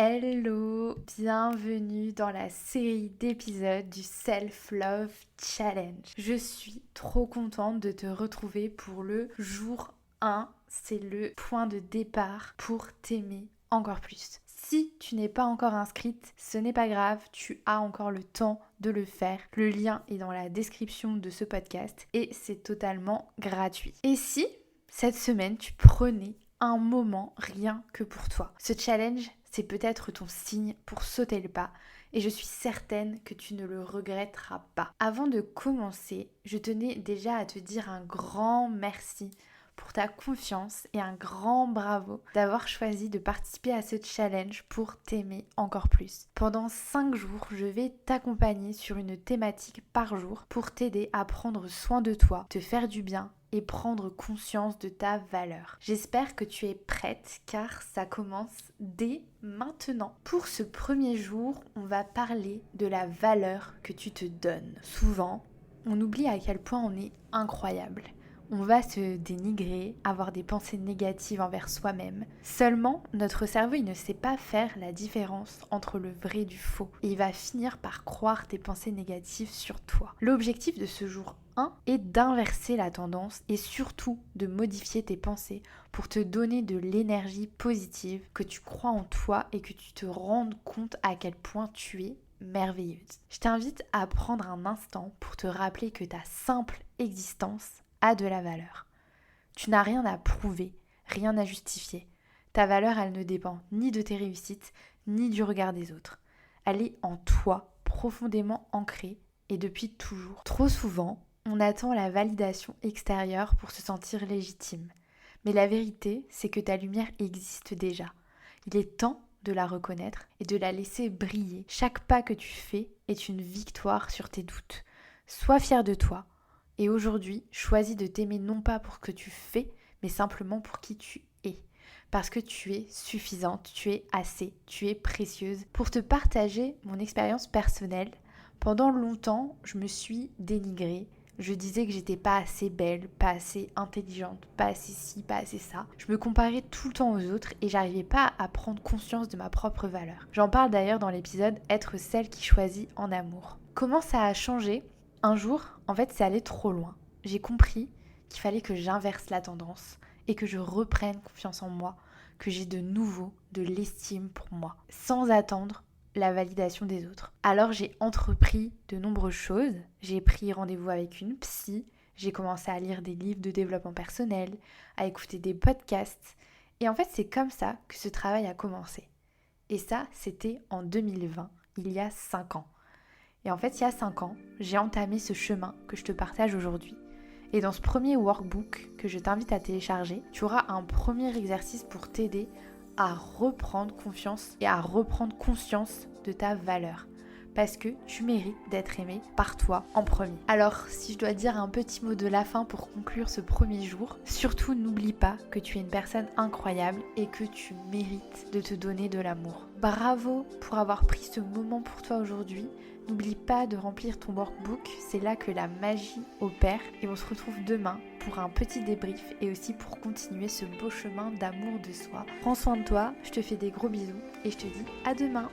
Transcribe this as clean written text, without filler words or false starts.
Hello, bienvenue dans la série d'épisodes du Self-Love Challenge. Je suis trop contente de te retrouver pour le jour 1. C'est le point de départ pour t'aimer encore plus. Si tu n'es pas encore inscrite, ce n'est pas grave, tu as encore le temps de le faire. Le lien est dans la description de ce podcast et c'est totalement gratuit. Et si cette semaine tu prenais un moment rien que pour toi? Ce challenge, c'est peut-être ton signe pour sauter le pas et je suis certaine que tu ne le regretteras pas. Avant de commencer, je tenais déjà à te dire un grand merci pour ta confiance et un grand bravo d'avoir choisi de participer à ce challenge pour t'aimer encore plus. Pendant 5 jours, je vais t'accompagner sur une thématique par jour pour t'aider à prendre soin de toi, te faire du bien et prendre conscience de ta valeur. J'espère que tu es prête car ça commence dès maintenant. Pour ce premier jour, on va parler de la valeur que tu te donnes. Souvent, on oublie à quel point on est incroyable. On va se dénigrer, avoir des pensées négatives envers soi-même. Seulement, notre cerveau, il ne sait pas faire la différence entre le vrai et du faux. Et il va finir par croire tes pensées négatives sur toi. L'objectif de ce jour 1 est d'inverser la tendance et surtout de modifier tes pensées pour te donner de l'énergie positive, que tu crois en toi et que tu te rendes compte à quel point tu es merveilleuse. Je t'invite à prendre un instant pour te rappeler que ta simple existence a de la valeur. Tu n'as rien à prouver, rien à justifier. Ta valeur, elle ne dépend ni de tes réussites, ni du regard des autres. Elle est en toi, profondément ancrée et depuis toujours. Trop souvent, on attend la validation extérieure pour se sentir légitime. Mais la vérité, c'est que ta lumière existe déjà. Il est temps de la reconnaître et de la laisser briller. Chaque pas que tu fais est une victoire sur tes doutes. Sois fier de toi. Et aujourd'hui, choisis de t'aimer non pas pour ce que tu fais, mais simplement pour qui tu es. Parce que tu es suffisante, tu es assez, tu es précieuse. Pour te partager mon expérience personnelle, pendant longtemps, je me suis dénigrée. Je disais que j'étais pas assez belle, pas assez intelligente, pas assez ci, pas assez ça. Je me comparais tout le temps aux autres et j'arrivais pas à prendre conscience de ma propre valeur. J'en parle d'ailleurs dans l'épisode Être celle qui choisit en amour. Comment ça a changé ? Un jour, en fait, c'est allé trop loin. J'ai compris qu'il fallait que j'inverse la tendance et que je reprenne confiance en moi, que j'ai de nouveau de l'estime pour moi, sans attendre la validation des autres. Alors j'ai entrepris de nombreuses choses. J'ai pris rendez-vous avec une psy, j'ai commencé à lire des livres de développement personnel, à écouter des podcasts. Et en fait, c'est comme ça que ce travail a commencé. Et ça, c'était en 2020, il y a 5 ans. Et en fait, il y a 5 ans, j'ai entamé ce chemin que je te partage aujourd'hui. Et dans ce premier workbook que je t'invite à télécharger, tu auras un premier exercice pour t'aider à reprendre confiance et à reprendre conscience de ta valeur. Parce que tu mérites d'être aimé par toi en premier. Alors, si je dois dire un petit mot de la fin pour conclure ce premier jour, surtout n'oublie pas que tu es une personne incroyable et que tu mérites de te donner de l'amour. Bravo pour avoir pris ce moment pour toi aujourd'hui. N'oublie pas de remplir ton workbook, c'est là que la magie opère et on se retrouve demain pour un petit débrief et aussi pour continuer ce beau chemin d'amour de soi. Prends soin de toi, je te fais des gros bisous et je te dis à demain.